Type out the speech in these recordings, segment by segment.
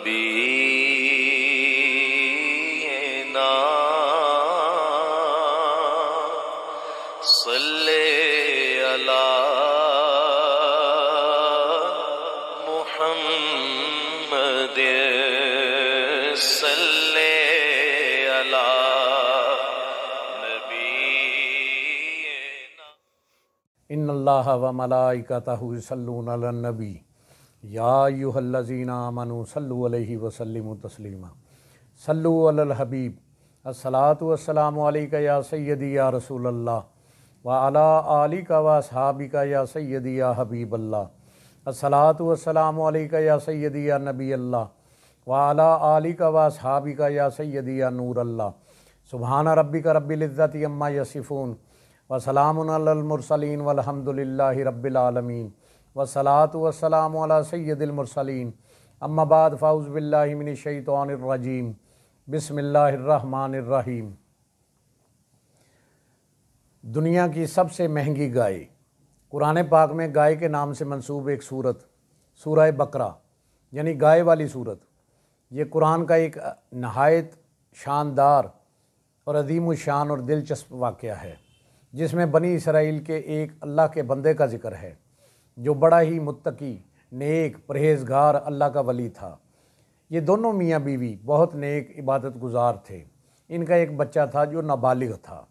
نبینا صلی علی محمد صلی علی نبینا۔ ان اللہ و ملائکتہ یصلون علی النبی یا ایھا الذین آمنوا صلوا علیہ وسلموا تسلیما۔ صلوا علی الحبیب الصلاۃ والسلام علیک یا سیدی یا رسول اللہ وعلی آلک و اصحابک یا سیدی یا حبیب اللہ۔ الصلاۃ والسلام علیک یا سیدی یا نبی اللہ وعلی آلک و اصحابک یا سیدی یا نور اللہ۔ سبحان ربک رب العزۃ عما یصفون وسلام علی المرسلین والحمد للہ رب العالمین والصلاۃ والسلام علی سید المرسلین۔ اما بعد فاعوذ باللہ من الشیطان الرجیم بسم اللہ الرحمن الرحیم۔ دنیا کی سب سے مہنگی گائے، قرآن پاک میں گائے کے نام سے منسوب ایک سورت سورہ بقرہ یعنی گائے والی سورت، یہ قرآن کا ایک نہایت شاندار اور عظیم الشان اور دلچسپ واقعہ ہے، جس میں بنی اسرائیل کے ایک اللہ کے بندے کا ذکر ہے جو بڑا ہی متقی، نیک، پرہیزگار اللہ کا ولی تھا۔ یہ دونوں میاں بیوی بہت نیک عبادت گزار تھے۔ ان کا ایک بچہ تھا جو نابالغ تھا۔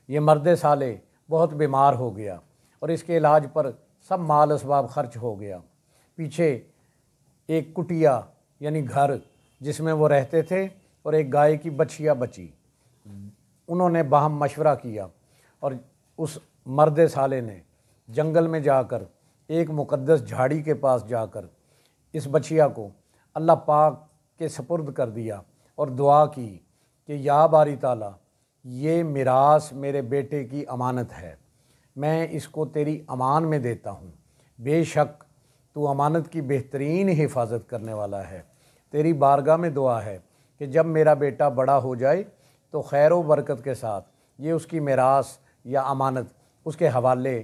یہ مرد صالح بہت بیمار ہو گیا اور اس کے علاج پر سب مال اسباب خرچ ہو گیا۔ پیچھے ایک کٹیا یعنی گھر جس میں وہ رہتے تھے اور ایک گائے کی بچھیا بچی۔ انہوں نے باہم مشورہ کیا اور اس مرد صالح نے جنگل میں جا کر ایک مقدس جھاڑی کے پاس جا کر اس بچھیا کو اللہ پاک کے سپرد کر دیا اور دعا کی کہ یا باری تعالیٰ، یہ میراث میرے بیٹے کی امانت ہے، میں اس کو تیری امان میں دیتا ہوں، بے شک تو امانت کی بہترین حفاظت کرنے والا ہے۔ تیری بارگاہ میں دعا ہے کہ جب میرا بیٹا بڑا ہو جائے تو خیر و برکت کے ساتھ یہ اس کی میراث یا امانت اس کے حوالے،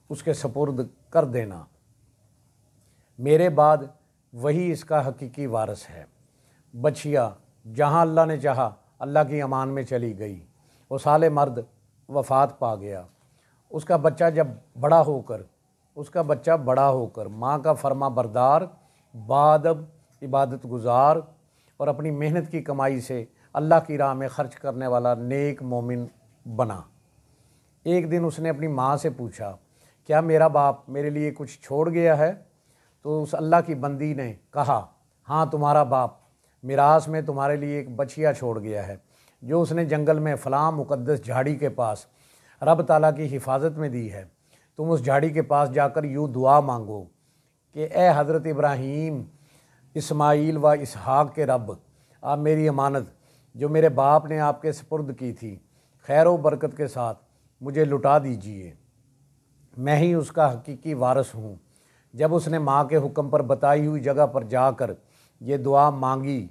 اس کے سپرد کر دینا، میرے بعد وہی اس کا حقیقی وارث ہے۔ بچھیا جہاں اللہ نے چاہا اللہ کی امان میں چلی گئی۔ وہ صالح مرد وفات پا گیا۔ اس کا بچہ بڑا ہو کر ماں کا فرما بردار، باادب، عبادت گزار اور اپنی محنت کی کمائی سے اللہ کی راہ میں خرچ کرنے والا نیک مومن بنا۔ ایک دن اس نے اپنی ماں سے پوچھا، کیا میرا باپ میرے لیے کچھ چھوڑ گیا ہے؟ تو اس اللہ کی بندی نے کہا، ہاں، تمہارا باپ میراث میں تمہارے لیے ایک بچھیا چھوڑ گیا ہے جو اس نے جنگل میں فلاں مقدس جھاڑی کے پاس رب تعالیٰ کی حفاظت میں دی ہے۔ تم اس جھاڑی کے پاس جا کر یوں دعا مانگو کہ اے حضرت ابراہیم، اسماعیل و اسحاق کے رب، آپ میری امانت جو میرے باپ نے آپ کے سپرد کی تھی خیر و برکت کے ساتھ مجھے لٹا دیجیے، میں ہی اس کا حقیقی وارث ہوں۔ جب اس نے ماں کے حکم پر بتائی ہوئی جگہ پر جا کر یہ دعا مانگی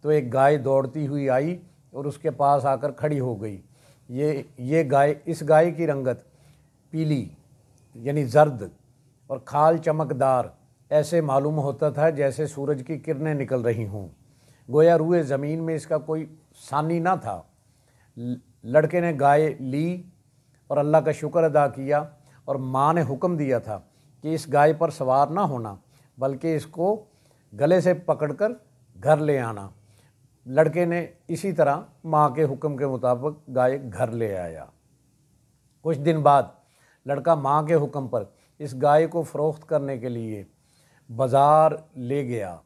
تو ایک گائے دوڑتی ہوئی آئی اور اس کے پاس آ کر کھڑی ہو گئی۔ اس گائے کی رنگت پیلی یعنی زرد اور کھال چمکدار ایسے معلوم ہوتا تھا جیسے سورج کی کرنیں نکل رہی ہوں، گویا روئے زمین میں اس کا کوئی ثانی نہ تھا۔ لڑکے نے گائے لی اور اللہ کا شکر ادا کیا، اور ماں نے حکم دیا تھا کہ اس گائے پر سوار نہ ہونا بلکہ اس کو گلے سے پکڑ کر گھر لے آنا۔ لڑکے نے اسی طرح ماں کے حکم کے مطابق گائے گھر لے آیا۔ کچھ دن بعد لڑکا ماں کے حکم پر اس گائے کو فروخت کرنے کے لیے بازار لے گیا۔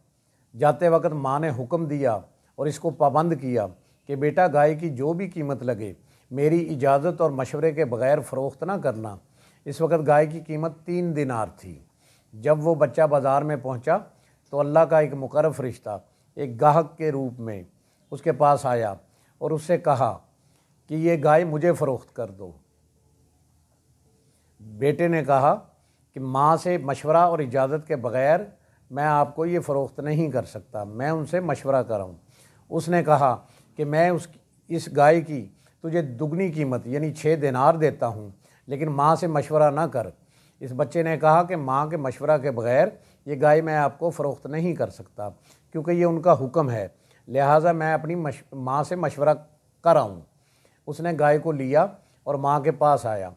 جاتے وقت ماں نے حکم دیا اور اس کو پابند کیا کہ بیٹا، گائے کی جو بھی قیمت لگے میری اجازت اور مشورے کے بغیر فروخت نہ کرنا۔ اس وقت گائے کی قیمت 3 دینار تھی۔ جب وہ بچہ بازار میں پہنچا تو اللہ کا ایک مقرب فرشتہ ایک گاہک کے روپ میں اس کے پاس آیا اور اس سے کہا کہ یہ گائے مجھے فروخت کر دو۔ بیٹے نے کہا کہ ماں سے مشورہ اور اجازت کے بغیر میں آپ کو یہ فروخت نہیں کر سکتا، میں ان سے مشورہ کروں۔ اس نے کہا کہ میں اس گائے کی تجھے دگنی قیمت یعنی 6 دینار دیتا ہوں، لیکن ماں سے مشورہ نہ کر۔ اس بچے نے کہا کہ ماں کے مشورہ کے بغیر یہ گائے میں آپ کو فروخت نہیں کر سکتا کیونکہ یہ ان کا حکم ہے، لہٰذا میں اپنی ماں سے مشورہ کر آؤں۔ اس نے گائے کو لیا اور ماں کے پاس آیا،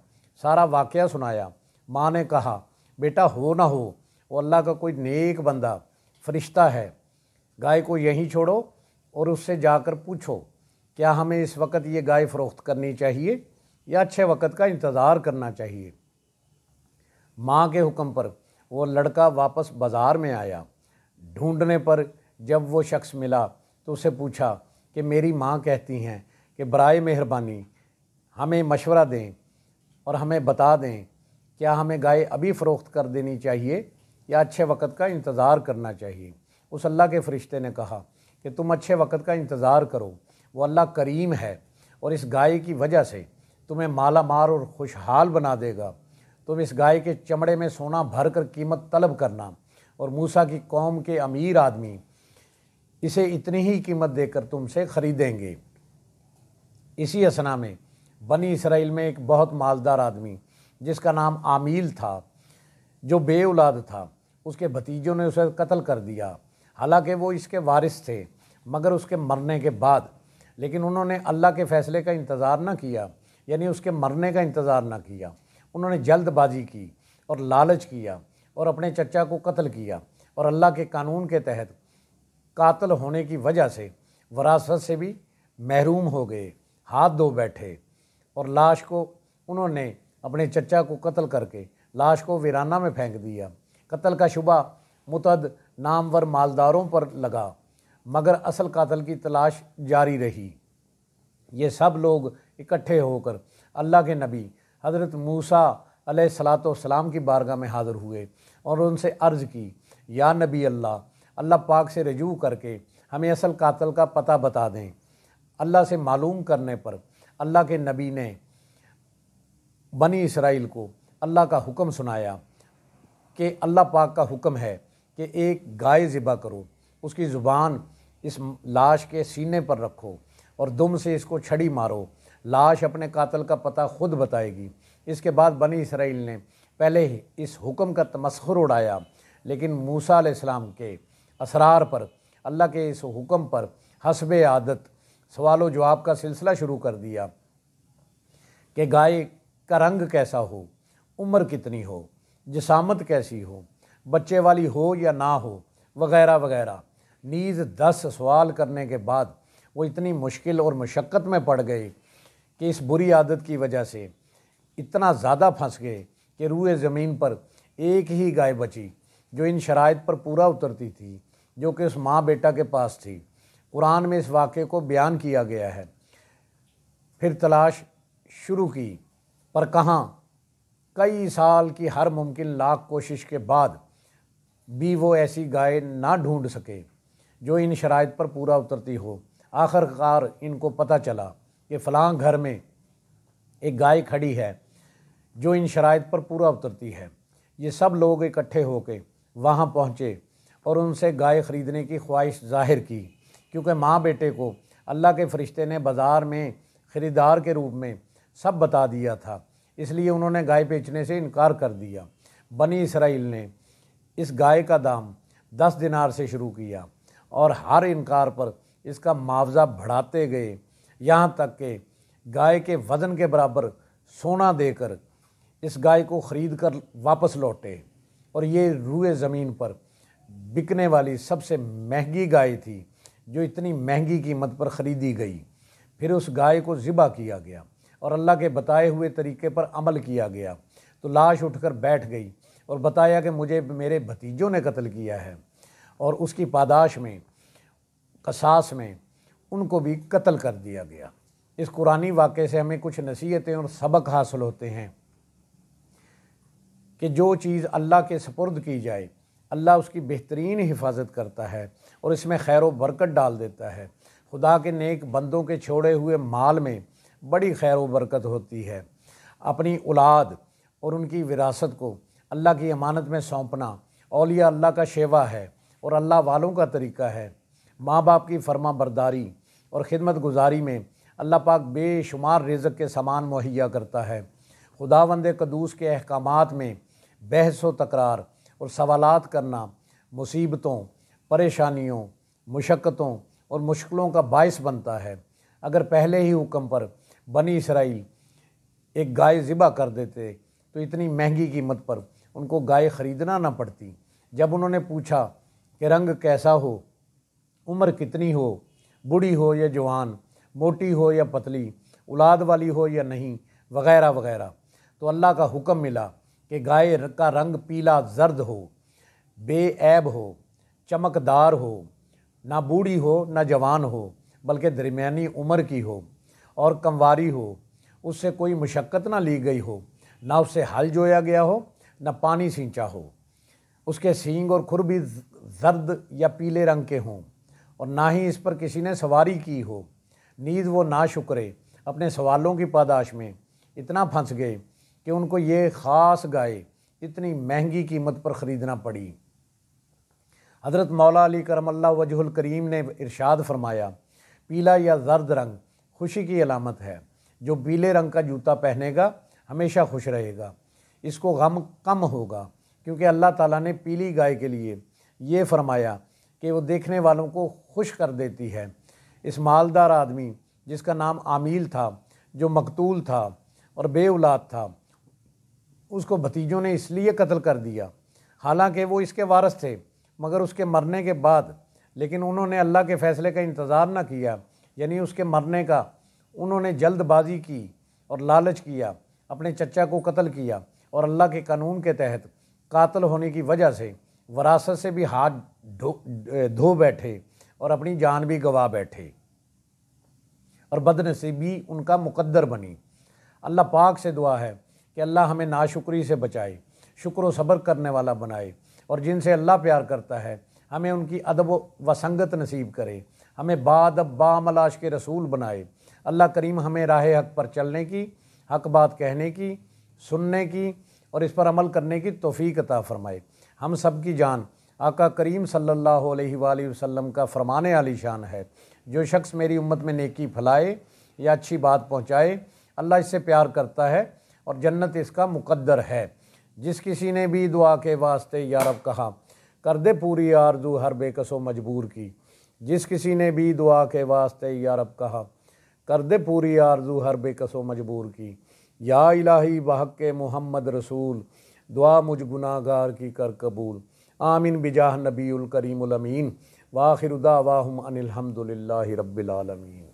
سارا واقعہ سنایا۔ ماں نے کہا، بیٹا ہو نہ ہو وہ اللہ کا کوئی نیک بندہ فرشتہ ہے، گائے کو یہیں چھوڑو اور اس سے جا کر پوچھو کیا ہمیں اس وقت یہ گائے فروخت کرنی چاہیے یا اچھے وقت کا انتظار کرنا چاہیے۔ ماں کے حکم پر وہ لڑکا واپس بازار میں آیا۔ ڈھونڈنے پر جب وہ شخص ملا تو اسے پوچھا کہ میری ماں کہتی ہیں کہ برائے مہربانی ہمیں مشورہ دیں اور ہمیں بتا دیں کیا ہمیں گائے ابھی فروخت کر دینی چاہیے یا اچھے وقت کا انتظار کرنا چاہیے۔ اس اللہ کے فرشتے نے کہا کہ تم اچھے وقت کا انتظار کرو، وہ اللہ کریم ہے اور اس گائے کی وجہ سے تمہیں مالا مال اور خوشحال بنا دے گا۔ تم اس گائے کے چمڑے میں سونا بھر کر قیمت طلب کرنا، اور موسیٰ کی قوم کے امیر آدمی اسے اتنی ہی قیمت دے کر تم سے خریدیں گے۔ اسی اثنا میں بنی اسرائیل میں ایک بہت مالدار آدمی جس کا نام عامیل تھا، جو بے اولاد تھا، اس کے بھتیجوں نے اسے قتل کر دیا، حالانکہ وہ اس کے وارث تھے مگر اس کے مرنے کے بعد۔ لیکن انہوں نے اللہ کے فیصلے کا انتظار نہ کیا، یعنی اس کے مرنے کا انتظار نہ کیا۔ انہوں نے جلد بازی کی اور لالچ کیا اور اپنے چچا کو قتل کیا، اور اللہ کے قانون کے تحت قاتل ہونے کی وجہ سے وراثت سے بھی محروم ہو گئے، ہاتھ دھو بیٹھے، اور لاش کو انہوں نے اپنے چچا کو قتل کر کے لاش کو ویرانہ میں پھینک دیا۔ قتل کا شبہ متعدد نامور مالداروں پر لگا مگر اصل قاتل کی تلاش جاری رہی۔ یہ سب لوگ اکٹھے ہو کر اللہ کے نبی حضرت موسیٰ علیہ الصلاۃ والسلام کی بارگاہ میں حاضر ہوئے اور ان سے عرض کی، یا نبی اللہ پاک سے رجوع کر کے ہمیں اصل قاتل کا پتہ بتا دیں۔ اللہ سے معلوم کرنے پر اللہ کے نبی نے بنی اسرائیل کو اللہ کا حکم سنایا کہ اللہ پاک کا حکم ہے کہ ایک گائے ذبح کرو، اس کی زبان اس لاش کے سینے پر رکھو اور دم سے اس کو چھڑی مارو، لاش اپنے قاتل کا پتہ خود بتائے گی۔ اس کے بعد بنی اسرائیل نے پہلے ہی اس حکم کا تمسخر اڑایا، لیکن موسیٰ علیہ السلام کے اسرار پر اللہ کے اس حکم پر حسب عادت سوال و جواب کا سلسلہ شروع کر دیا کہ گائے کا رنگ کیسا ہو، عمر کتنی ہو، جسامت کیسی ہو، بچے والی ہو یا نہ ہو، وغیرہ وغیرہ۔ نیز 10 سوال کرنے کے بعد وہ اتنی مشکل اور مشقت میں پڑ گئے کہ اس بری عادت کی وجہ سے اتنا زیادہ پھنس گئے کہ روئے زمین پر ایک ہی گائے بچی جو ان شرائط پر پورا اترتی تھی، جو کہ اس ماں بیٹا کے پاس تھی۔ قرآن میں اس واقعے کو بیان کیا گیا ہے۔ پھر تلاش شروع کی، پر کہاں، کئی سال کی ہر ممکن لاکھ کوشش کے بعد بھی وہ ایسی گائے نہ ڈھونڈ سکے جو ان شرائط پر پورا اترتی ہو۔ آخر کار ان کو پتہ چلا کہ فلاں گھر میں ایک گائے کھڑی ہے جو ان شرائط پر پورا اترتی ہے۔ یہ سب لوگ اکٹھے ہو کے وہاں پہنچے اور ان سے گائے خریدنے کی خواہش ظاہر کی، کیونکہ ماں بیٹے کو اللہ کے فرشتے نے بازار میں خریدار کے روپ میں سب بتا دیا تھا، اس لیے انہوں نے گائے بیچنے سے انکار کر دیا۔ بنی اسرائیل نے اس گائے کا دام 10 دینار سے شروع کیا اور ہر انکار پر اس کا معاوضہ بڑھاتے گئے، یہاں تک کہ گائے کے وزن کے برابر سونا دے کر اس گائے کو خرید کر واپس لوٹے، اور یہ روئے زمین پر بکنے والی سب سے مہنگی گائے تھی جو اتنی مہنگی قیمت پر خریدی گئی۔ پھر اس گائے کو ذبح کیا گیا اور اللہ کے بتائے ہوئے طریقے پر عمل کیا گیا، تو لاش اٹھ کر بیٹھ گئی اور بتایا کہ مجھے میرے بھتیجوں نے قتل کیا ہے، اور اس کی پاداش میں، قصاص میں ان کو بھی قتل کر دیا گیا۔ اس قرآنی واقعے سے ہمیں کچھ نصیحتیں اور سبق حاصل ہوتے ہیں کہ جو چیز اللہ کے سپرد کی جائے اللہ اس کی بہترین حفاظت کرتا ہے اور اس میں خیر و برکت ڈال دیتا ہے۔ خدا کے نیک بندوں کے چھوڑے ہوئے مال میں بڑی خیر و برکت ہوتی ہے۔ اپنی اولاد اور ان کی وراثت کو اللہ کی امانت میں سونپنا اولیاء اللہ کا شیوا ہے اور اللہ والوں کا طریقہ ہے۔ ماں باپ کی فرما برداری اور خدمت گزاری میں اللہ پاک بے شمار رزق کے سامان مہیا کرتا ہے۔ خداوند قدوس کے احکامات میں بحث و تکرار اور سوالات کرنا مصیبتوں، پریشانیوں، مشقتوں اور مشکلوں کا باعث بنتا ہے۔ اگر پہلے ہی حکم پر بنی اسرائیل ایک گائے ذبح کر دیتے تو اتنی مہنگی قیمت پر ان کو گائے خریدنا نہ پڑتی۔ جب انہوں نے پوچھا کہ رنگ کیسا ہو، عمر کتنی ہو، بوڑھی ہو یا جوان، موٹی ہو یا پتلی، اولاد والی ہو یا نہیں، وغیرہ وغیرہ، تو اللہ کا حکم ملا کہ گائے کا رنگ پیلا زرد ہو، بے عیب ہو، چمکدار ہو، نہ بوڑھی ہو نہ جوان ہو، بلکہ درمیانی عمر کی ہو اور کمواری ہو، اس سے کوئی مشقت نہ لی گئی ہو، نہ اس سے ہل جویا گیا ہو، نہ پانی سینچا ہو، اس کے سینگ اور کھر بھی زرد یا پیلے رنگ کے ہوں، اور نہ ہی اس پر کسی نے سواری کی ہو۔ نیز وہ ناشکرے اپنے سوالوں کی پاداش میں اتنا پھنس گئے کہ ان کو یہ خاص گائے اتنی مہنگی قیمت پر خریدنا پڑی۔ حضرت مولا علی کرم اللہ وجہ الکریم نے ارشاد فرمایا، پیلا یا زرد رنگ خوشی کی علامت ہے، جو پیلے رنگ کا جوتا پہنے گا ہمیشہ خوش رہے گا، اس کو غم کم ہوگا، کیونکہ اللہ تعالیٰ نے پیلی گائے کے لیے یہ فرمایا کہ وہ دیکھنے والوں کو خوش کر دیتی ہے۔ اس مالدار آدمی جس کا نام عامیل تھا، جو مقتول تھا اور بے اولاد تھا، اس کو بھتیجوں نے اس لیے قتل کر دیا، حالانکہ وہ اس کے وارث تھے، مگر اس کے مرنے کے بعد، لیکن انہوں نے اللہ کے فیصلے کا انتظار نہ کیا، یعنی اس کے مرنے کا انہوں نے جلد بازی کی اور لالچ کیا، اپنے چچا کو قتل کیا، اور اللہ کے قانون کے تحت قاتل ہونے کی وجہ سے وراثت سے بھی ہاتھ دھو بیٹھے اور اپنی جان بھی گوا بیٹھے، اور بدنصیبی ان کا مقدر بنی۔ اللہ پاک سے دعا ہے کہ اللہ ہمیں ناشکری سے بچائے، شکر و صبر کرنے والا بنائے، اور جن سے اللہ پیار کرتا ہے ہمیں ان کی ادب و سنگت نصیب کرے، ہمیں بادب بعمل عاشق رسول بنائے۔ اللہ کریم ہمیں راہ حق پر چلنے کی، حق بات کہنے کی، سننے کی اور اس پر عمل کرنے کی توفیق عطا فرمائے۔ ہم سب کی جان آقا کریم صلی اللہ علیہ وآلہ وسلم کا فرمان عالی شان ہے، جو شخص میری امت میں نیکی پھیلائے یا اچھی بات پہنچائے، اللہ اس سے پیار کرتا ہے اور جنت اس کا مقدر ہے۔ جس کسی نے بھی دعا کے واسطے یا رب کہا، کر دے پوری آرزو ہر بے کس و مجبور کی۔ جس کسی نے بھی دعا کے واسطے یا رب کہا، کر دے پوری آرزو ہر بے کس و مجبور کی۔ یا الہی بحق محمد رسول، دعا مجھ گناہ گار کی کر قبول۔ آمین بجاہ نبی الکریم الامین، وآخر دعواہم ان الحمد للہ رب العالمین۔